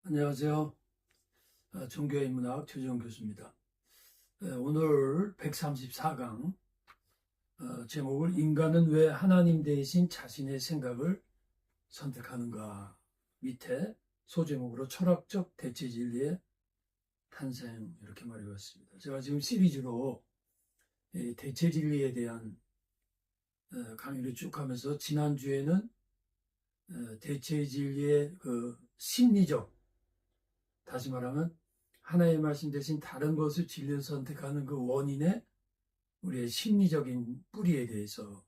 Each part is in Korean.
안녕하세요. 종교인문학 최재형 교수입니다. 오늘 134강 제목을 인간은 왜 하나님 대신 자신의 생각을 선택하는가 밑에 소제목으로 철학적 대체진리의 탄생 이렇게 말해봤습니다. 제가 지금 시리즈로 대체진리에 대한 강의를 쭉 하면서 지난주에는 대체진리의 그 심리적, 다시 말하면 하나의 말씀 대신 다른 것을 진리를 선택하는 그 원인의 우리의 심리적인 뿌리에 대해서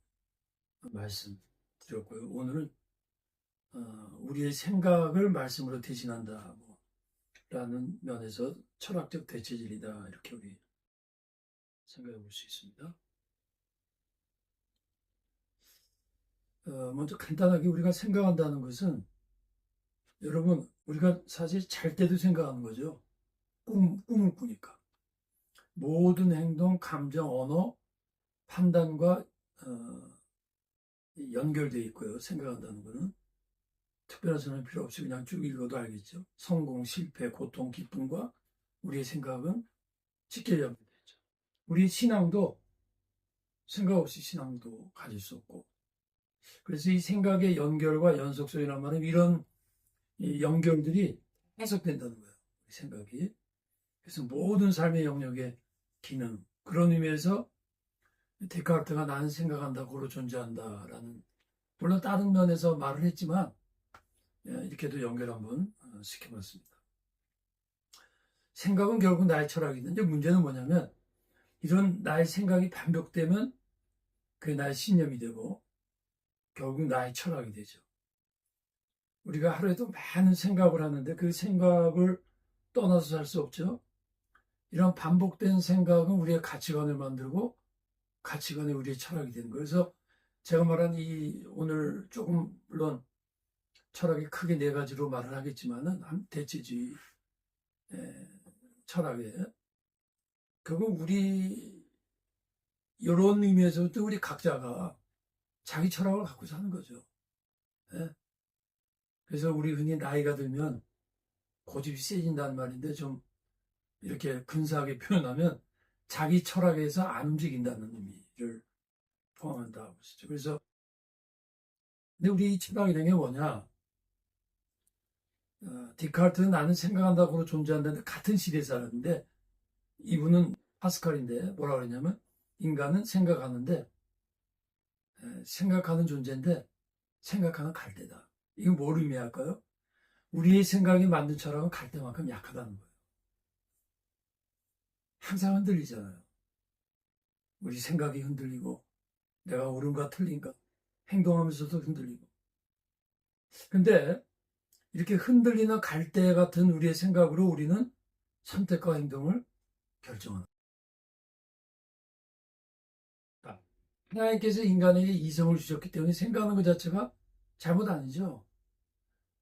말씀드렸고요. 오늘은 우리의 생각을 말씀으로 대신한다 라는 면에서 철학적 대체진리다 이렇게 우리 생각해 볼 수 있습니다. 먼저 간단하게 우리가 생각한다는 것은 여러분 우리가 사실 잘 때도 생각하는 거죠. 꿈을 꾸니까. 모든 행동, 감정, 언어, 판단과 연결되어 있고요. 생각한다는 것은 특별한 설명 필요 없이 그냥 쭉 읽어도 알겠죠. 성공, 실패, 고통, 기쁨과 우리의 생각은 직결 연결되어 있죠. 우리 신앙도 생각 없이 신앙도 가질 수 없고, 그래서 이 생각의 연결과 연속성이란 말은 이런 연결들이 해석된다는 거예요. 생각이. 그래서 모든 삶의 영역의 기능, 그런 의미에서 데카르트가 나는 생각한다, 고로 존재한다라는, 물론 다른 면에서 말을 했지만 이렇게도 연결 한번 시켜봤습니다. 생각은 결국 나의 철학이든지, 문제는 뭐냐면 이런 나의 생각이 반복되면 그게 나의 신념이 되고 결국 나의 철학이 되죠. 우리가 하루에도 많은 생각을 하는데 그 생각을 떠나서 살 수 없죠. 이런 반복된 생각은 우리의 가치관을 만들고 가치관이 우리의 철학이 되는 거예요. 그래서 제가 말한 이 오늘 조금 물론 철학이 크게 네 가지로 말을 하겠지만은 대체주의 철학에 결국 우리 이런 의미에서도 우리 각자가 자기 철학을 갖고 사는 거죠. 예? 그래서 우리 흔히 나이가 들면 고집이 세진다는 말인데 좀 이렇게 근사하게 표현하면 자기 철학에서 안 움직인다는 의미를 포함한다고 하시죠. 그래서 근데 우리 철학이라는 게 뭐냐? 디카르트는 나는 생각한다고 존재한다는데 같은 시대에 살았는데 이분은 파스칼인데 뭐라 그러냐면 인간은 생각하는데 생각하는 존재인데 생각하는 갈대다. 이건 뭘 의미할까요? 우리의 생각이 만든 철학은 갈대만큼 약하다는 거예요. 항상 흔들리잖아요. 우리 생각이 흔들리고 내가 옳은가 틀린가 행동하면서도 흔들리고. 근데 이렇게 흔들리는 갈대 같은 우리의 생각으로 우리는 선택과 행동을 결정합니다. 하나님께서 인간에게 이성을 주셨기 때문에 생각하는 것 자체가 잘못 아니죠.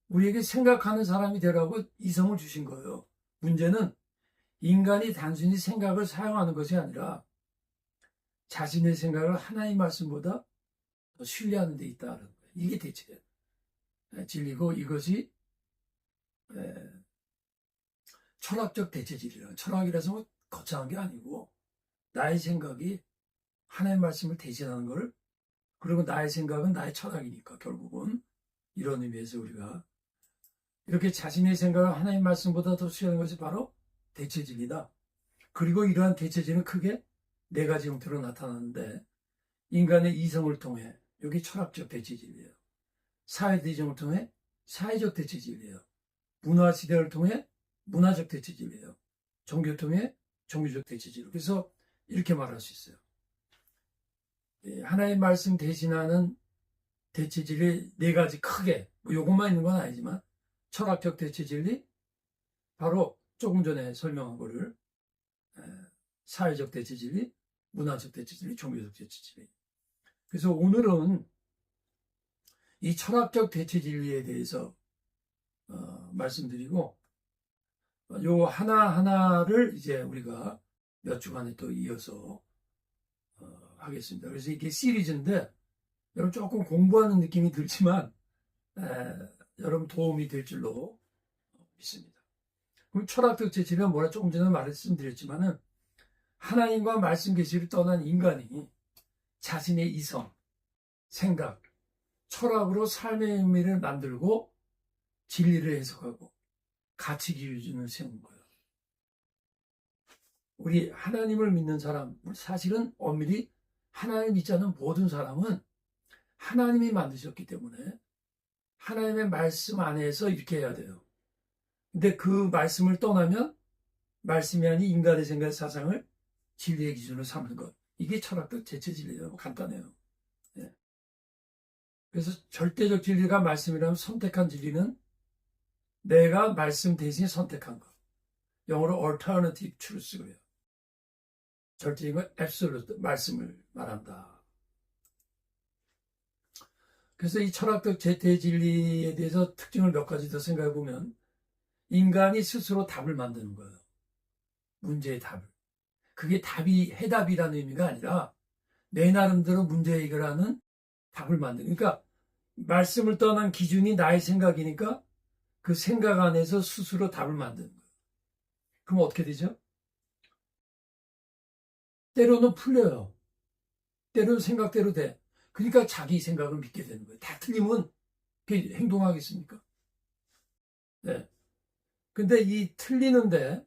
우리에게 생각하는 사람이 되라고 이성을 주신 거예요. 문제는 인간이 단순히 생각을 사용하는 것이 아니라 자신의 생각을 하나님 말씀보다 더 신뢰하는 데 있다는 거예요. 이게 대체 진리고 이것이 철학적 대체 진리라. 철학이라서 뭐 거창한 게 아니고 나의 생각이 하나님 말씀을 대신하는 걸, 그리고 나의 생각은 나의 철학이니까 결국은 이런 의미에서 우리가 이렇게 자신의 생각을 하나님 말씀보다 더 수용하는 것이 바로 대체 진리다. 그리고 이러한 대체 진리는 크게 네 가지 형태로 나타나는데 인간의 이성을 통해 여기 철학적 대체 진리예요. 사회 대정을 통해 사회적 대체 진리예요. 문화 시대를 통해 문화적 대체 진리예요. 종교 통해 종교적 대체 진리. 그래서 이렇게 말할 수 있어요. 하나님 말씀 대신하는 대체 진리 네 가지 크게, 뭐 요것만 있는 건 아니지만 철학적 대체 진리, 바로 조금 전에 설명한 거를 사회적 대체 진리, 문화적 대체 진리, 종교적 대체 진리. 그래서 오늘은 이 철학적 대체 진리에 대해서 말씀드리고 요 하나하나를 이제 우리가 몇 주간에 또 이어서 하겠습니다. 그래서 이게 시리즈인데 여러분 조금 공부하는 느낌이 들지만 여러분 도움이 될 줄로 있습니다. 그럼 철학적 재질은 뭐라 조금 전에 말씀드렸지만은 하나님과 말씀 계시를 떠난 인간이 자신의 이성, 생각, 철학으로 삶의 의미를 만들고 진리를 해석하고 가치 기준을 세운 거예요. 우리 하나님을 믿는 사람, 사실은 엄밀히 하나님을 믿지 않는 모든 사람은 하나님이 만드셨기 때문에 하나님의 말씀 안에서 이렇게 해야 돼요. 근데 그 말씀을 떠나면 말씀이 아닌 인간의 생각, 사상을 진리의 기준으로 삼는 것. 이게 철학적 대체 진리예요. 간단해요. 네. 그래서 절대적 진리가 말씀이라면 선택한 진리는 내가 말씀 대신 선택한 것. 영어로 alternative truth고요. 절대적인 건 absolute, 말씀을 말한다. 그래서 이 철학적 대진리에 대해서 특징을 몇 가지 더 생각해 보면 인간이 스스로 답을 만드는 거예요. 문제의 답을. 그게 답이 해답이라는 의미가 아니라 내 나름대로 문제 해결하는 답을 만드는. 그러니까 말씀을 떠난 기준이 나의 생각이니까 그 생각 안에서 스스로 답을 만드는 거예요. 그럼 어떻게 되죠? 때로는 풀려요. 때로는 생각대로 돼. 그러니까 자기 생각을 믿게 되는 거예요. 다 틀리면 행동하겠습니까? 네. 근데 이 틀리는데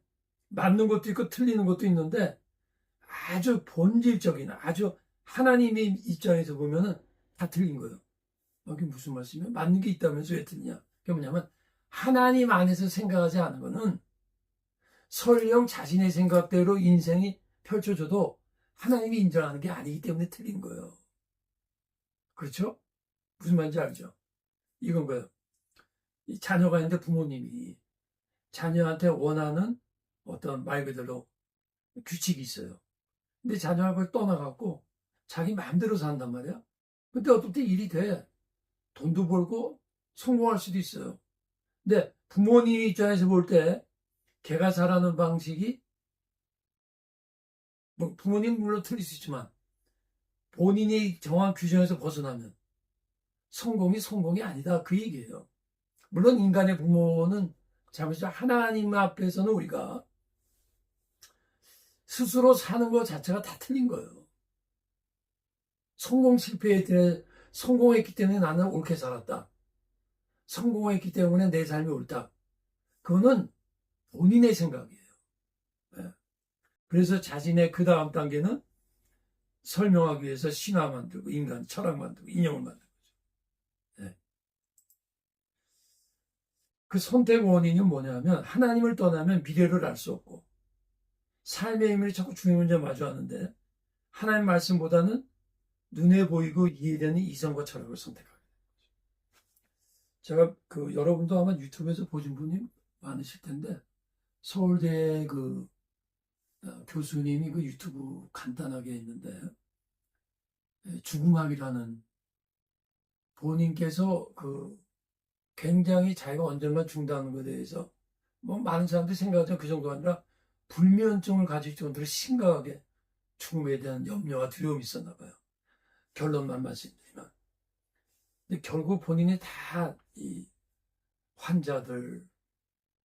맞는 것도 있고 틀리는 것도 있는데 아주 본질적인 아주 하나님의 입장에서 보면은 다 틀린 거예요. 이게 무슨 말씀이에요? 맞는 게 있다면서 왜 틀리냐? 그게 뭐냐면 하나님 안에서 생각하지 않은 거는 설령 자신의 생각대로 인생이 펼쳐져도 하나님이 인정하는 게 아니기 때문에 틀린 거예요. 그렇죠? 무슨 말인지 알죠? 이건 거예요. 이 자녀가 있는데 부모님이 자녀한테 원하는 어떤 말 그대로 규칙이 있어요. 근데 자녀가 그걸 떠나갖고 자기 마음대로 산단 말이야. 근데 어떨 때 일이 돼. 돈도 벌고 성공할 수도 있어요. 근데 부모님 입장에서 볼 때 걔가 살아가는 방식이 뭐 부모님 물론 틀릴 수 있지만 본인이 정한 규정에서 벗어나면 성공이 아니다 그 얘기예요. 물론 인간의 부모는 잘못이죠. 하나님 앞에서는 우리가 스스로 사는 것 자체가 다 틀린 거예요. 성공 실패에 대해 성공했기 때문에 나는 옳게 살았다. 성공했기 때문에 내 삶이 옳다. 그거는 본인의 생각이에요. 네. 그래서 자신의 그 다음 단계는 설명하기 위해서 신화 만들고 인간 철학 만들고 인형을 만들고 네. 그 선택 원인은 뭐냐면 하나님을 떠나면 미래를 알 수 없고 삶의 의미를 자꾸 중요한 문제 마주하는데 하나님 말씀보다는 눈에 보이고 이해되는 이성과 철학을 선택하게 됩니다. 제가 여러분도 아마 유튜브에서 보신 분이 많으실 텐데 서울대 교수님이 그 유튜브 간단하게 했는데 죽음학이라는 본인께서 굉장히 자기가 언젠가 죽는다는 것에 대해서 뭐 많은 사람들이 생각하지만 그 정도가 아니라 불면증을 가질 정도로 심각하게 죽음에 대한 염려와 두려움이 있었나 봐요. 결론만 말씀드리면. 근데 결국 본인이 다 이 환자들,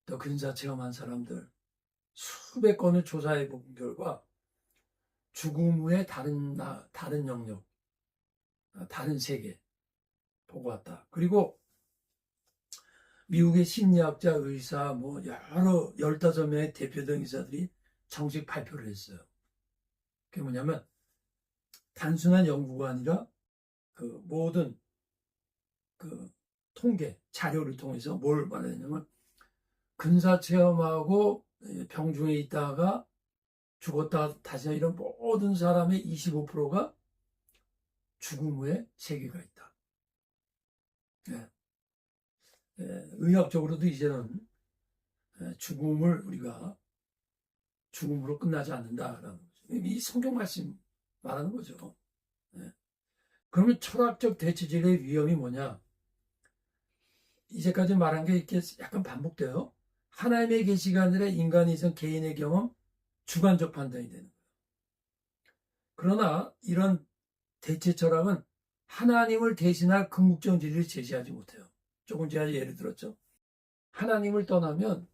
또 근사 체험한 사람들 수백 건을 조사해 본 결과 죽음 후에 다른 영역, 다른 세계 보고 왔다. 그리고 미국의 심리학자, 의사, 뭐 여러 15명의 대표적 의사들이 정식 발표를 했어요. 그게 뭐냐면 단순한 연구가 아니라 모든 통계, 자료를 통해서 뭘 말하냐면 근사 체험하고 병중에 있다가 죽었다 다시 이런 모든 사람의 25%가 죽음 후에 세계가 있다. 네. 의학적으로도 이제는 죽음을 우리가 죽음으로 끝나지 않는다라는 거죠. 이 성경 말씀 말하는 거죠. 네. 그러면 철학적 대체질의 위험이 뭐냐? 이제까지 말한 게 이렇게 약간 반복돼요. 하나님의 계시가 아니라 인간의 이성 개인의 경험, 주관적 판단이 되는 거예요. 그러나 이런 대체 철학은 하나님을 대신할 궁극적 진리를 제시하지 못해요. 조금 제가 예를 들었죠. 하나님을 떠나면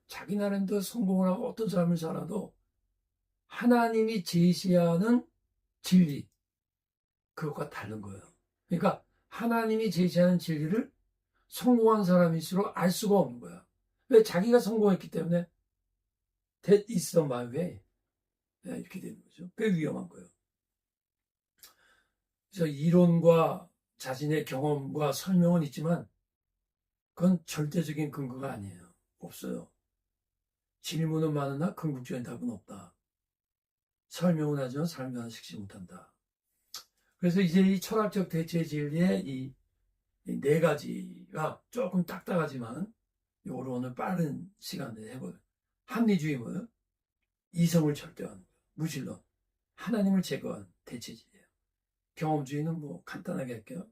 자기 나름대로 성공을 하고 어떤 삶을 살아도 하나님이 제시하는 진리, 그것과 다른 거예요. 그러니까 하나님이 제시하는 진리를 성공한 사람일수록 알 수가 없는 거야. 왜? 자기가 성공했기 때문에 That is the my way. 이렇게 되는 거죠. 꽤 위험한 거예요. 그래서 이론과 자신의 경험과 설명은 있지만 그건 절대적인 근거가 아니에요. 없어요. 질문은 많으나 궁극적인 답은 없다. 설명은 하지만 삶을 하식지 못한다. 그래서 이제 이 철학적 대체 진리의 이 네 가지가 조금 딱딱하지만 이거를 오늘 빠른 시간에 해보요. 합리주의 뭐예요? 이성을 절대화하는 거예요. 무신론. 하나님을 제거한 대체진리예요. 경험주의는 뭐 간단하게 할게요.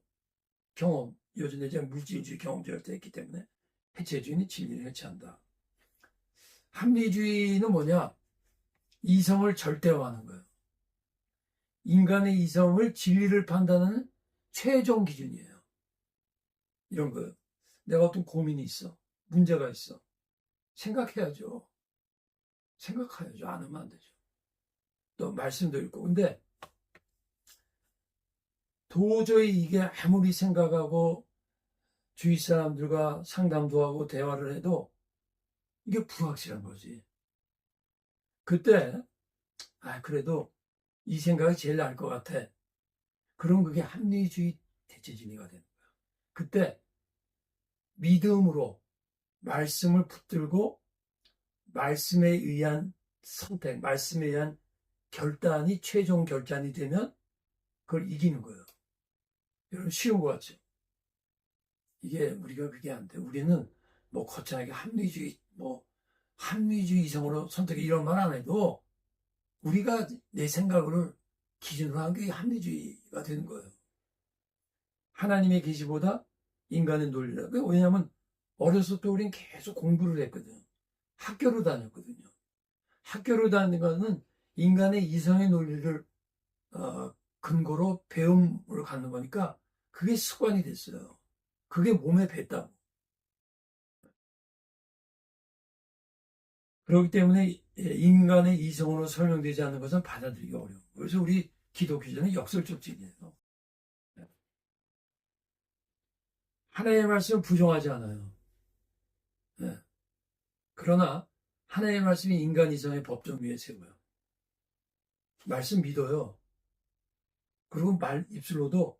경험. 요즘 이제 물질주의 경험주의를 했기 때문에 해체주의는 진리를 해체한다. 합리주의는 뭐냐? 이성을 절대화하는 거예요. 인간의 이성을 진리를 판단하는 최종 기준이에요. 이런 거예요. 내가 어떤 고민이 있어. 문제가 있어. 생각해야죠. 생각해야죠. 안 하면 안 되죠. 또 말씀도 읽고. 근데 도저히 이게 아무리 생각하고 주위 사람들과 상담도 하고 대화를 해도 이게 불확실한 거지. 그때 그래도 이 생각이 제일 나을 것 같아. 그럼 그게 합리주의 대체진리가 되는 거야. 그때 믿음으로 말씀을 붙들고 말씀에 의한 선택, 말씀에 의한 결단이 최종 결단이 되면 그걸 이기는 거예요. 여러분 쉬운 것 같죠? 이게 우리가 그게 안 돼. 우리는 뭐 거창하게 합리주의 이성으로 선택해 이런 말 안 해도 우리가 내 생각을 기준으로 한 게 합리주의가 되는 거예요. 하나님의 계시보다 인간의 논리라. 왜냐하면 어렸을 때 우리는 계속 공부를 했거든요. 학교로 다녔거든요. 학교로 다니는 거는 인간의 이성의 논리를 근거로 배움을 갖는 거니까 그게 습관이 됐어요. 그게 몸에 뱄다고. 그렇기 때문에 인간의 이성으로 설명되지 않는 것은 받아들이기 어려워요. 그래서 우리 기독교자는 역설적 진리예요. 하나님의 말씀을 부정하지 않아요. 네. 그러나 하나님의 말씀이 인간 이성의 법정 위에 세워요. 말씀 믿어요. 그리고 입술로도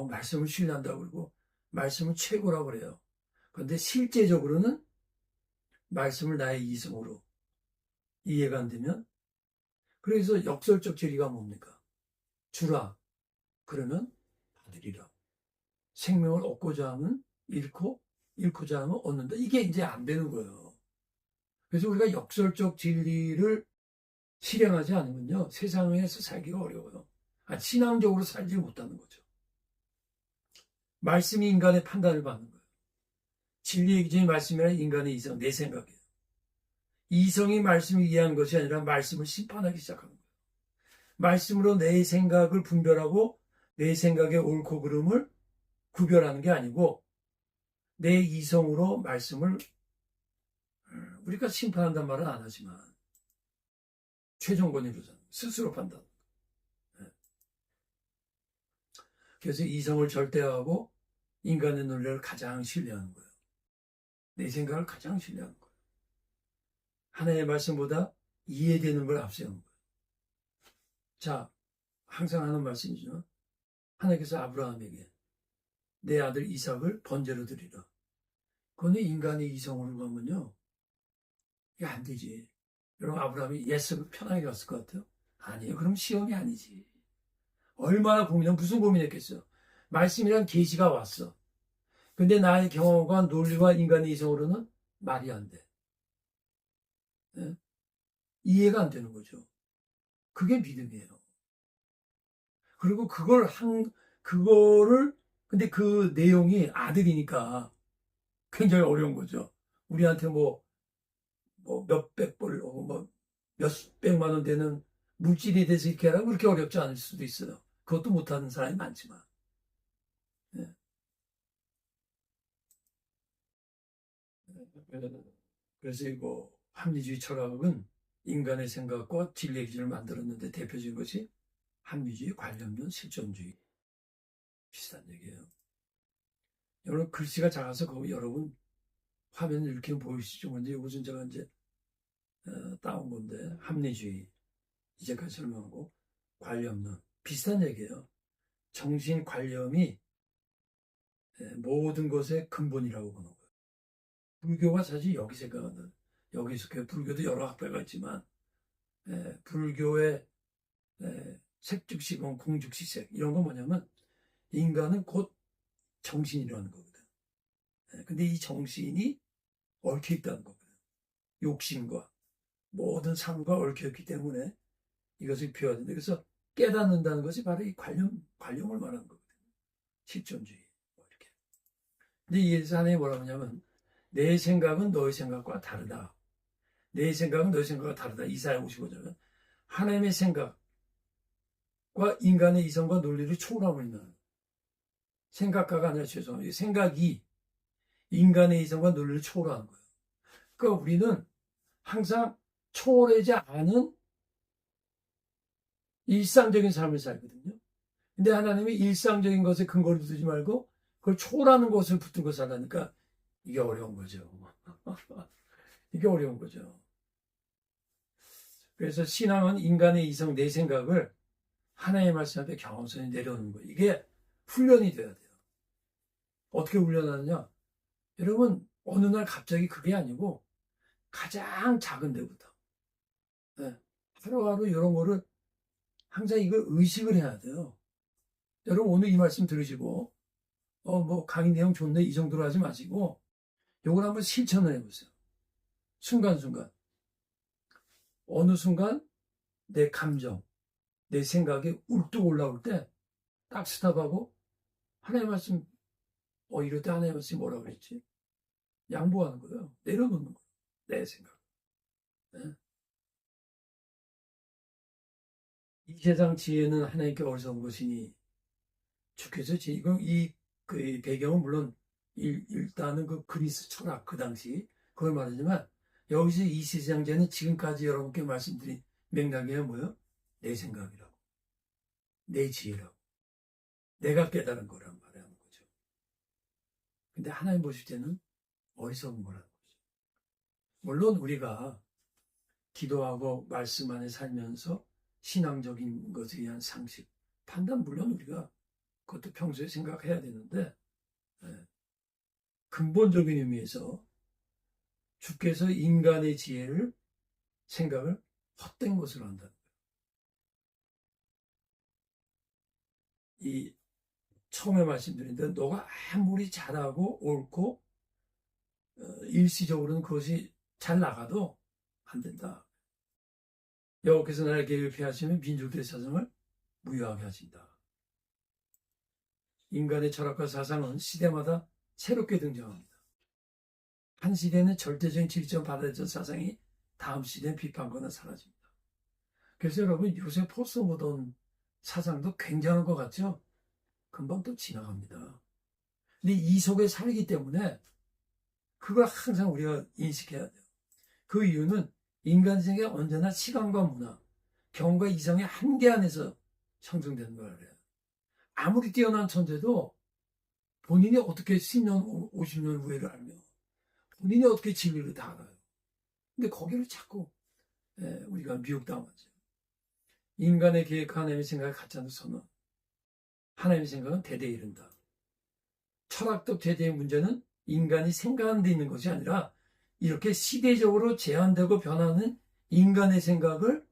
말씀을 신뢰한다고 그러고 말씀을 최고라고 그래요. 그런데 실제적으로는 말씀을 나의 이성으로 이해가 안 되면 그래서 역설적 진리가 뭡니까? 주라 그러면 받으리라. 생명을 얻고자 하면 잃고 잃고자 하면 얻는다. 이게 이제 안 되는 거예요. 그래서 우리가 역설적 진리를 실행하지 않으면요 세상에서 살기가 어려워요. 신앙적으로 살지 못하는 거죠. 말씀이 인간의 판단을 받는 거예요. 진리의 기준이 말씀이라 인간의 이성, 내 생각이에요. 이성이 말씀을 이해하는 것이 아니라 말씀을 심판하기 시작하는 거예요. 말씀으로 내 생각을 분별하고 내 생각의 옳고 그름을 구별하는 게 아니고 내 이성으로 말씀을 우리가 심판한다는 말은 안 하지만 최종 권위로잖아요. 스스로 판단. 그래서 이성을 절대화하고 인간의 논리를 가장 신뢰하는 거예요. 내 생각을 가장 신뢰하는 거예요. 하나님의 말씀보다 이해되는 걸 앞세우는 거예요. 자, 항상 하는 말씀이죠. 하나님께서 아브라함에게 내 아들 이삭을 번제로 드리라. 그런데 인간의 이성으로 가면요. 이게 안 되지. 여러분 아브라함이 예스 편하게 갔을 것 같아요? 아니에요. 그럼 시험이 아니지. 얼마나 무슨 고민했겠어요. 말씀이란 계시가 왔어. 근데 나의 경험과 논리와 인간의 이성으로는 말이 안 돼. 네? 이해가 안 되는 거죠. 그게 믿음이에요. 그리고 근데 그 내용이 아들이니까 굉장히 어려운 거죠. 우리한테 몇백 불, 몇백만 원 되는 물질에 대해서 이렇게 하라고 그렇게 어렵지 않을 수도 있어요. 그것도 못하는 사람이 많지만. 네. 그래서 이거 합리주의 철학은 인간의 생각과 진리의 기준을 만들었는데 대표적인 것이 합리주의, 관념론, 실존주의. 비슷한 얘기예요. 여러분 글씨가 작아서 여러분 화면을 이렇게 보이시죠? 근데 이것은 제가 이제 따온 건데 합리주의 이제까지 설명하고 관념론 비슷한 얘기예요. 정신 관념이 모든 것의 근본이라고 보는 거예요. 불교가 사실 여기서 불교도 여러 학파가 있지만 불교의 색즉시공 공즉시색 이런 건 뭐냐면 인간은 곧 정신이라는 거거든. 근데 이 정신이 얽혀 있다는 거거든. 욕심과 모든 삶과 얽혀 있기 때문에 이것을 비워야 된다. 그래서 깨닫는다는 것이 바로 이 관념을 말하는 거거든. 실존주의. 뭐 이렇게. 근데 이에서 하나님이 뭐라고 하냐면 내 생각은 너의 생각과 다르다. 내 생각은 너의 생각과 다르다. 이사야 55절은 하나님의 생각과 인간의 이성과 논리를 초월하고 있는 생각가가 아니라 죄송합니다. 생각이 인간의 이성과 논리를 초월하는 거예요. 그러니까 우리는 항상 초월하지 않은 일상적인 삶을 살거든요. 근데 하나님이 일상적인 것에 근거를 두지 말고 그걸 초월하는 것을 붙들고 살라니까 이게 어려운 거죠. 이게 어려운 거죠. 그래서 신앙은 인간의 이성, 내 생각을 하나님의 말씀 앞에 겸손히 내려놓는 거예요. 이게 훈련이 돼야 돼요. 어떻게 훈련하느냐? 여러분 어느 날 갑자기 그게 아니고 가장 작은 데부터 하루하루 이런 거를 항상 이걸 의식을 해야 돼요. 여러분 오늘 이 말씀 들으시고 뭐 강의 내용 좋네 이 정도로 하지 마시고 요걸 한번 실천을 해보세요. 순간순간 어느 순간 내 감정 내 생각이 울뚝 올라올 때 딱 스탑하고 하나님의 말씀 이럴 때 하나님의 말씀이 뭐라고 그랬지? 양보하는 거예요. 내려놓는 거예요. 내 생각. 네. 이 세상 지혜는 하나님께 어리석은 것이니 주께서 이건 그 배경은 물론 일단은 그 그리스 철학 그 당시 그걸 말하지만 여기서 이 세상 지혜는 지금까지 여러분께 말씀드린 맥락이 뭐예요? 내 생각이라고 내 지혜라고 내가 깨달은 거란 말하는 거죠. 근데 하나님 보실 때는 어리석은 거라는 거죠. 물론 우리가 기도하고 말씀 안에 살면서 신앙적인 것에 의한 상식, 판단 물론 우리가 그것도 평소에 생각해야 되는데 근본적인 의미에서 주께서 인간의 지혜를 생각을 헛된 것으로 한다는 거예요. 이 처음에 말씀드린 너가 아무리 잘하고 옳고 일시적으로는 그것이 잘 나가도 안 된다. 여호와께서 나를 계획하시면 민족들의 사상을 무효하게 하신다. 인간의 철학과 사상은 시대마다 새롭게 등장합니다. 한 시대는 절대적인 진리점 받아들였던 사상이 다음 시대는 비판거나 사라집니다. 그래서 여러분 요새 포스트모던 사상도 굉장한 것 같죠? 금방 또 지나갑니다. 근데 이 속에 살기 때문에 그걸 항상 우리가 인식해야 돼요. 그 이유는 인간 세계가 언제나 시간과 문화, 경험과 이성의 한계 안에서 형성되는 거라 그래요. 아무리 뛰어난 천재도 본인이 어떻게 10년, 50년 후에를 알며 본인이 어떻게 진리를 다 알아요. 근데 거기를 자꾸 우리가 미혹당하죠. 인간의 계획 하나님의 생각을 갖지 않는 선언. 하나님의 생각은 대대에 이른다. 철학적 대대의 문제는 인간이 생각하는 데 있는 것이 아니라 이렇게 시대적으로 제한되고 변하는 인간의 생각을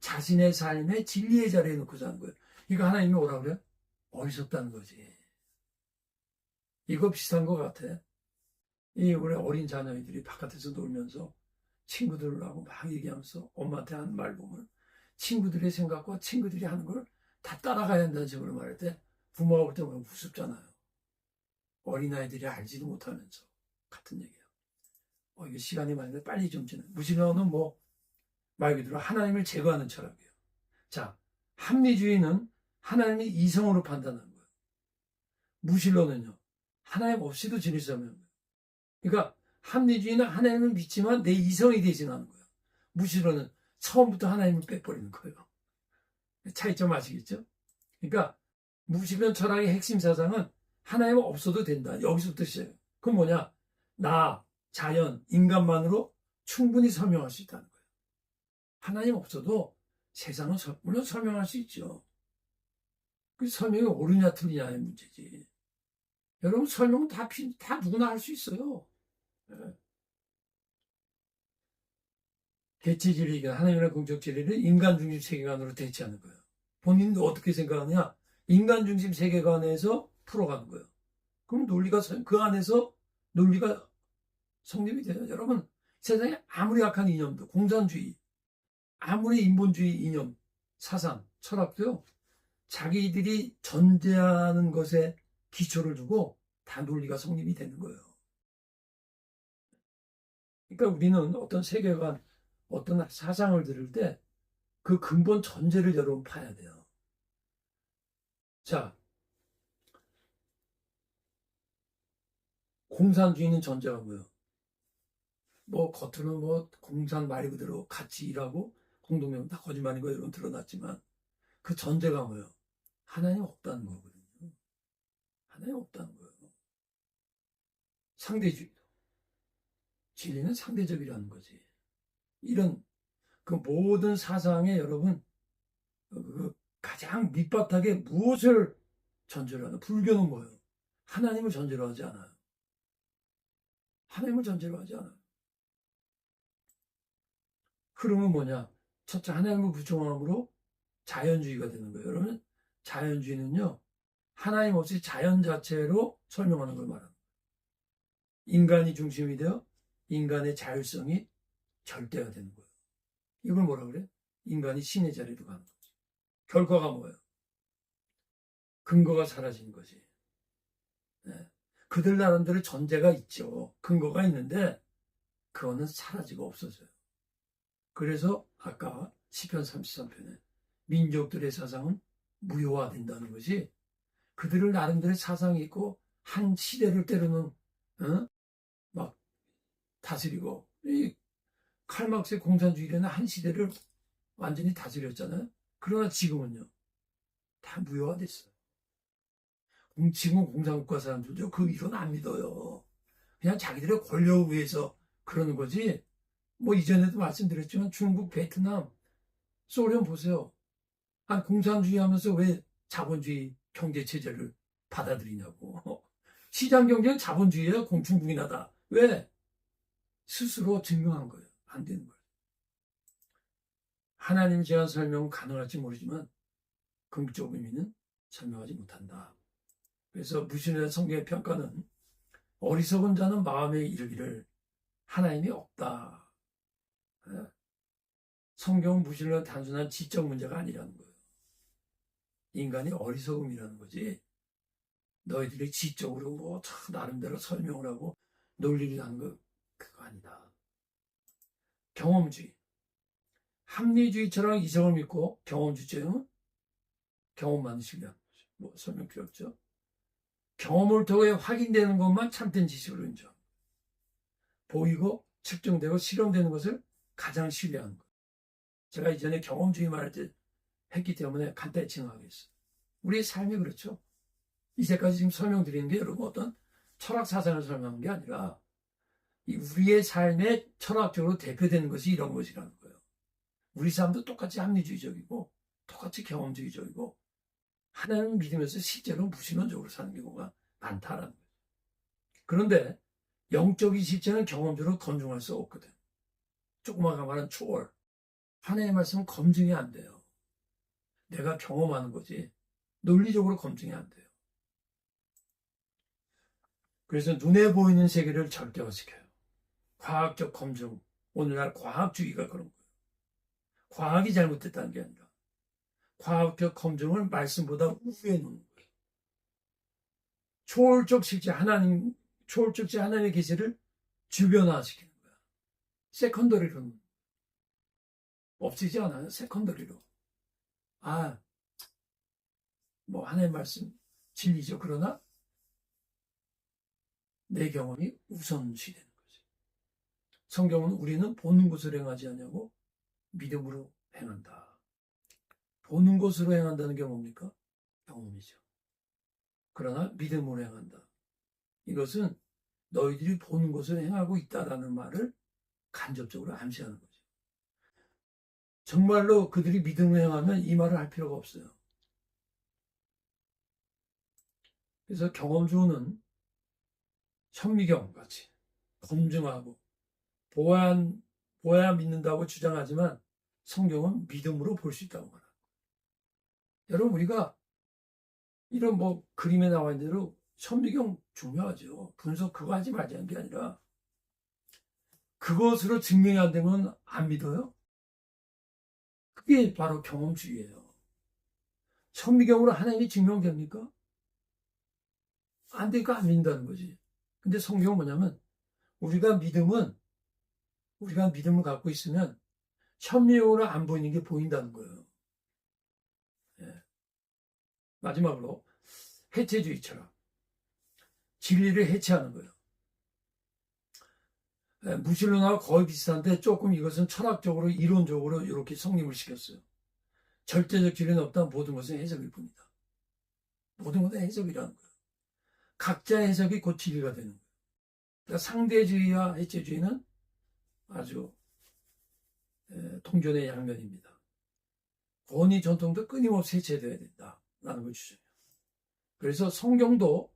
자신의 삶의 진리의 자리에 놓고 사는 거예요. 이거 하나님이 뭐라고 그래요? 어리석다는 거지. 이거 비슷한 것 같아. 우리 어린 자녀들이 바깥에서 놀면서 친구들하고 막 얘기하면서 엄마한테 하는 말 보면 친구들의 생각과 친구들이 하는 걸 다 따라가야 한다는 식으로 말할 때 부모가 볼 때 보면 우습잖아요. 어린아이들이 알지도 못하면서 같은 얘기야. 이게 시간이 많은데 빨리 좀 지나. 무신론은 말 그대로 하나님을 제거하는 철학이에요. 자, 합리주의는 하나님의 이성으로 판단하는 거예요. 무신론은요. 하나님 없이도 진리성을 하는 거예요. 그러니까 합리주의는 하나님을 믿지만 내 이성이 되지 않는 거야. 무신론은 처음부터 하나님을 빼버리는 거예요. 차이점 아시겠죠? 그러니까 무신론 철학의 핵심 사상은 하나님 없어도 된다. 여기서부터 시작해요. 그건 뭐냐? 나, 자연, 인간만으로 충분히 설명할 수 있다는 거예요. 하나님 없어도 세상은 물론 설명할 수 있죠. 그 설명이 옳으냐 틀리냐의 문제지. 여러분 설명은 다 누구나 할 수 있어요. 네. 개체진리가 하나님이나 공적 진리를 인간 중심 세계관으로 대체하는 거예요. 본인도 어떻게 생각하느냐? 인간 중심 세계관에서 풀어가는 거예요. 그럼 그 안에서 논리가 성립이 돼요. 여러분 세상에 아무리 악한 이념도 공산주의, 아무리 인본주의 이념, 사상, 철학도요. 자기들이 전제하는 것에 기초를 두고 다 논리가 성립이 되는 거예요. 그러니까 우리는 어떤 세계관, 어떤 사상을 들을 때 그 근본 전제를 여러분 파야 돼요. 자, 공산주의는 전제가 뭐예요? 뭐 겉으로는 뭐 공산 말 그대로 같이 일하고 공동명 다 거짓말인 거 여러분 드러났지만 그 전제가 뭐예요? 하나님 없다는 거거든요. 하나님 없다는 거예요. 상대주의. 진리는 상대적이라는 거지. 이런 그 모든 사상에 여러분 그 가장 밑바닥에 무엇을 전제로 하나? 불교는 뭐예요? 하나님을 전제로 하지 않아요. 하나님을 전제로 하지 않아요. 흐름은 뭐냐? 첫째 하나님을 부정함으로 자연주의가 되는 거예요. 여러분 자연주의는요. 하나님 없이 자연 자체로 설명하는 걸 말합니다. 인간이 중심이 되어 인간의 자율성이 절대가 되는 거예요. 이걸 뭐라 그래? 인간이 신의 자리로 가는 거지. 결과가 뭐예요? 근거가 사라지는 거지. 네. 그들 나름대로 전제가 있죠. 근거가 있는데 그거는 사라지고 없어져요. 그래서 아까 시편 33편에 민족들의 사상은 무효화된다는 것이 그들을 나름대로 사상이 있고 한 시대를 때로는 막 다스리고 이 칼막스의 공산주의라는 한 시대를 완전히 다스렸잖아요. 그러나 지금은요 다 무효화됐어요. 지금 공산국가 사람들도 그 이론 안 믿어요. 그냥 자기들의 권력을 위해서 그러는 거지. 뭐 이전에도 말씀드렸지만 중국, 베트남, 소련 보세요. 아, 공산주의 하면서 왜 자본주의 경제 체제를 받아들이냐고. 시장 경제는 자본주의예요. 중국이나다. 왜? 스스로 증명한 거예요. 안 되는 거예요. 하나님 제한 설명은 가능할지 모르지만 긍정적 의미는 설명하지 못한다. 그래서 무신론의 성경의 평가는 어리석은 자는 마음에 이르기를 하나님이 없다. 성경은 무신론은 단순한 지적 문제가 아니라는 거예요. 인간이 어리석음이라는 거지. 너희들이 지적으로 뭐 나름대로 설명을 하고 논리를 하는 거 그거 아니다. 경험주의. 합리주의처럼 이성을 믿고 경험주의는 경험만 신뢰하는 거죠. 뭐 설명 필요 없죠. 경험을 통해 확인되는 것만 참된 지식으로 인정. 보이고 측정되고 실험되는 것을 가장 신뢰하는 것. 제가 이전에 경험주의 말할 때 했기 때문에 간단히 칭하겠어요. 우리의 삶이 그렇죠. 이제까지 지금 설명드리는 게 여러분 어떤 철학 사상을 설명한 게 아니라 우리의 삶에 철학적으로 대표되는 것이 이런 것이라는 거예요. 우리 삶도 똑같이 합리주의적이고 똑같이 경험주의적이고 하나님을 믿으면서 실제로 무신론적으로 사는 경우가 많다라는 거예요. 그런데 영적인 실제는 경험적으로 검증할 수 없거든. 조그마한 말은 초월. 하나님의 말씀은 검증이 안 돼요. 내가 경험하는 거지 논리적으로 검증이 안 돼요. 그래서 눈에 보이는 세계를 절대화시켜요. 과학적 검증. 오늘날 과학주의가 그런 거예요. 과학이 잘못됐다는 게 아니라 과학적 검증을 말씀보다 우위에 놓는 거예요. 초월적 하나님의 계시를 주변화시키는 거야. 세컨더리로는 없애지 않아요. 세컨더리로. 아, 뭐 하나님의 말씀 진리죠. 그러나 내 경험이 우선시 되는 거지. 성경은 우리는 보는 것으로 행하지 않냐고 믿음으로 행한다. 보는 것으로 행한다는 게 뭡니까? 경험이죠. 그러나 믿음으로 행한다. 이것은 너희들이 보는 것을 행하고 있다라는 말을 간접적으로 암시하는 거죠. 정말로 그들이 믿음으로 행하면 이 말을 할 필요가 없어요. 그래서 경험주는 현미경 같이 검증하고 보아야 믿는다고 주장하지만 성경은 믿음으로 볼 수 있다고 말합니다. 여러분, 우리가 이런 그림에 나와 있는 대로 현미경 중요하죠. 분석 그거 하지 말자는 게 아니라 그것으로 증명이 안 되면 안 믿어요? 그게 바로 경험주의예요. 현미경으로 하나님이 증명됩니까? 안 되니까 안 믿는다는 거지. 근데 성경은 뭐냐면 우리가 믿음을 갖고 있으면 현미경으로 안 보이는 게 보인다는 거예요. 예. 마지막으로 해체주의 철학. 진리를 해체하는 거예요. 예, 무신론하고 거의 비슷한데 조금 이것은 철학적으로 이론적으로 이렇게 성립을 시켰어요. 절대적 진리는 없다. 모든 것은 해석일 뿐이다. 모든 것은 해석이라는 거예요. 각자의 해석이 곧 진리가 되는 거예요. 그러니까 상대주의와 해체주의는 아주 동전의 양면입니다. 권위 전통도 끊임없이 해체돼야 된다라는 걸 주장해요. 그래서 성경도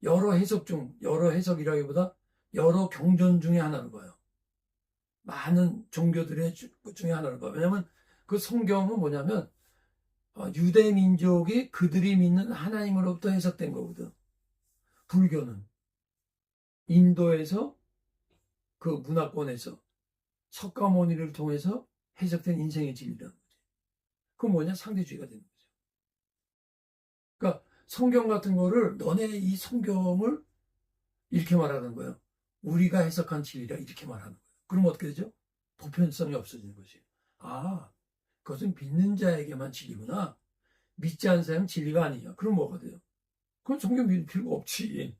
여러 해석이라기보다 여러 경전 중에 하나로 봐요. 많은 종교들의 중에 하나로 봐요. 왜냐하면 그 성경은 뭐냐면 유대 민족이 그들이 믿는 하나님으로부터 해석된 거거든. 불교는 인도에서 그 문화권에서 석가모니를 통해서 해석된 인생의 진리라는 거지. 그건 뭐냐? 상대주의가 되는 거죠. 그러니까 성경 같은 거를 너네 이 성경을 이렇게 말하는 거예요. 우리가 해석한 진리라 이렇게 말하는 거예요. 그럼 어떻게 되죠? 보편성이 없어지는 것이에요. 아, 그것은 믿는 자에게만 진리구나. 믿지 않는 사람은 진리가 아니냐. 그럼 뭐가 돼요? 그건 성경 믿을 필요가 없지.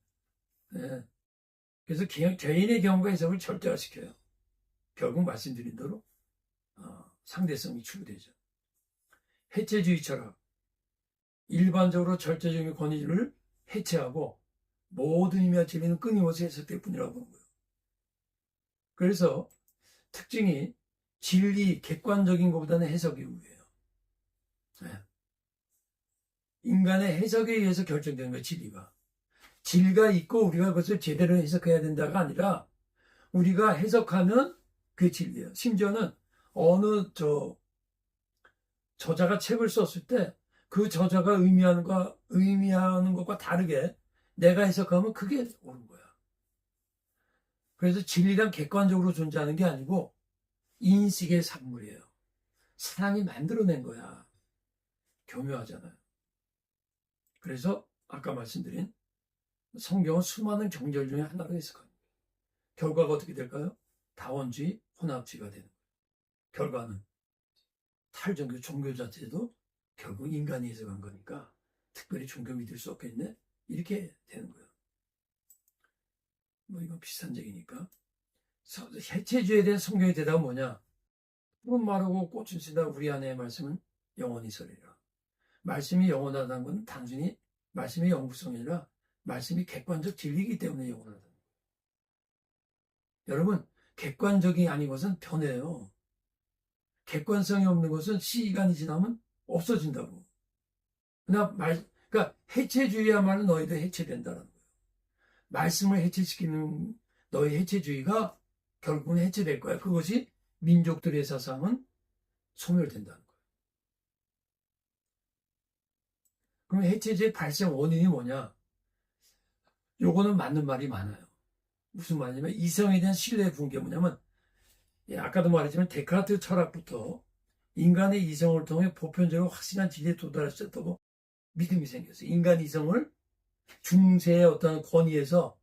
네. 그래서 개인의 경험과 해석을 절대화시켜요. 결국 말씀드린 대로 상대성이 추구되죠. 해체주의 철학. 일반적으로 절대적인 권위를 해체하고 모든 의미와 진리는 끊임없이 해석될 뿐이라고 보는 거예요. 그래서 특징이 진리, 객관적인 것보다는 해석이 우위예요. 네. 인간의 해석에 의해서 결정되는 거예요, 진리가. 진리가 있고 우리가 그것을 제대로 해석해야 된다가 아니라 우리가 해석하면 그게 진리예요. 심지어는 어느 저자가 책을 썼을 때 그 저자가 의미하는 것과 다르게 내가 해석하면 그게 옳은 거야. 그래서 진리란 객관적으로 존재하는 게 아니고 인식의 산물이에요. 사람이 만들어낸 거야. 교묘하잖아요. 그래서 아까 말씀드린 성경은 수많은 정절 중에 하나로 해석합니다. 결과가 어떻게 될까요? 다원주의, 혼합주의가 되는 거예요. 결과는 탈종교, 종교 자체도 결국 인간이 해석한 거니까 특별히 종교 믿을 수 없겠네? 이렇게 되는 거예요. 이건 비슷한 얘기니까. 해체주의에 대한 성경의 대답은 뭐냐? 푸른 마르고 꽃은 신다 우리 안에 말씀은 영원히 서리라. 말씀이 영원하다는 건 단순히 말씀의 영구성이 아니라 말씀이 객관적 진리이기 때문에 영원하다는 거예요. 여러분, 객관적이 아닌 것은 변해요. 객관성이 없는 것은 시간이 지나면 없어진다고. 그러니까 해체주의야말로 너희도 해체된다는 거예요. 말씀을 해체시키는 너희 해체주의가 결국은 해체될 거야. 그것이 민족들의 사상은 소멸된다는 거예요. 그럼 해체주의 발생 원인이 뭐냐? 요거는 맞는 말이 많아요. 무슨 말이냐면 이성에 대한 신뢰의 붕괴. 뭐냐면 아까도 말했지만 데카르트 철학부터 인간의 이성을 통해 보편적으로 확실한 진리에 도달할 수 있다고 믿음이 생겼어요. 인간 이성을 중세의 어떤 권위에서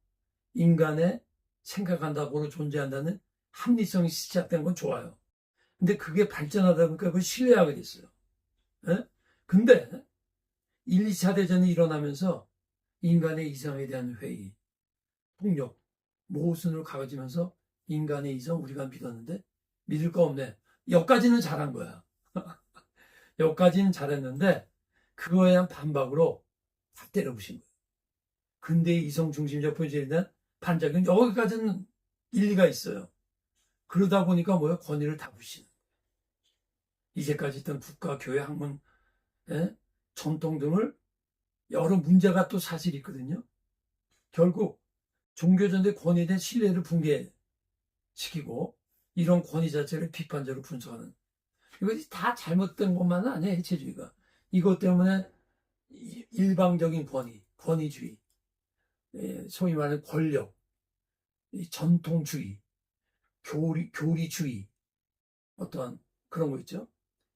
인간의 생각한다고 존재한다는 합리성이 시작된 건 좋아요. 근데 그게 발전하다 보니까 그걸 신뢰하게 됐어요. 예? 근데 1, 2차 대전이 일어나면서 인간의 이성에 대한 회의, 폭력, 모순을 가져지면서 인간의 이성 우리가 믿었는데 믿을 거 없네. 여기까지는 잘한 거야. 여기까지는 잘했는데 그거에 대한 반박으로 다 때려부신 거예요. 근대의 이성 중심적 표준에 대한 반작용 여기까지는 일리가 있어요. 그러다 보니까 뭐야? 권위를 다 부시는 거예요. 이제까지 있던 국가, 교회, 학문, 전통 등을 여러 문제가 또 사실 있거든요. 결국 종교전의 권위에 대한 신뢰를 붕괴시키고 이런 권위 자체를 비판적으로 분석하는 이것이 다 잘못된 것만은 아니에요. 해체주의가. 이것 때문에 일방적인 권위주의, 소위 말하는 권력, 전통주의, 교리주의 어떠한 그런 거 있죠.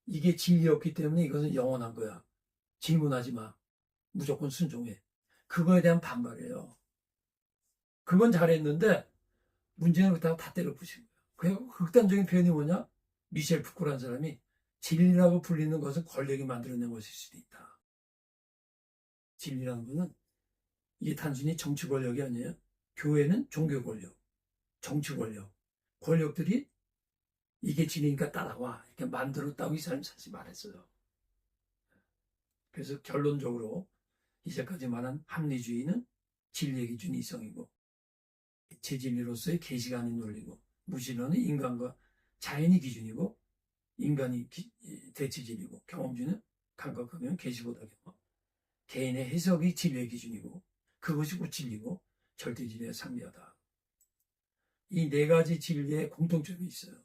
이게 진리였기 때문에 이것은 영원한 거야. 질문하지 마. 무조건 순종해. 그거에 대한 반발이에요. 그건 잘했는데 문제는 그렇다고 다 때려 부신 거예요. 그 극단적인 표현이 뭐냐? 미셸 푸코라는 사람이 진리라고 불리는 것은 권력이 만들어낸 것일 수도 있다. 진리라는 것은 이게 단순히 정치 권력이 아니에요. 교회는 종교 권력, 정치 권력, 권력들이 이게 진리니까 따라와 이렇게 만들었다고 이 사람이 사실 말했어요. 그래서 결론적으로 이제까지 말한 합리주의는 진리의 기준이 이성이고 재진리로서의 계시가 아닌 논리고 무신론은 인간과 자연이 기준이고 인간이 대체진리고 경험주는 감각하면 계시보다 경험 개인의 해석이 진리의 기준이고 그것이 곧 진리고 절대 진리가 상미하다. 이 네 가지 진리의 공통점이 있어요.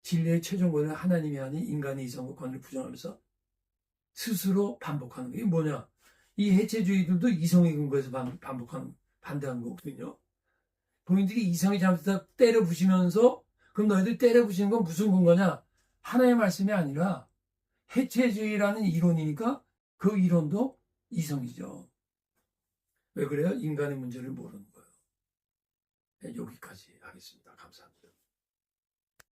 진리의 최종 권위는 하나님이 아닌 인간의 이성과 권위를 부정하면서 스스로 반복하는 게 뭐냐? 이 해체주의들도 이성의 근거에서 반대하는 거거든요. 본인들이 이성이 잘못됐다 때려 부시면서 그럼 너희들 때려 부시는 건 무슨 근거냐? 하나의 말씀이 아니라 해체주의라는 이론이니까 그 이론도 이성이죠. 왜 그래요? 인간의 문제를 모르는 거예요. 네, 여기까지 하겠습니다. 감사합니다.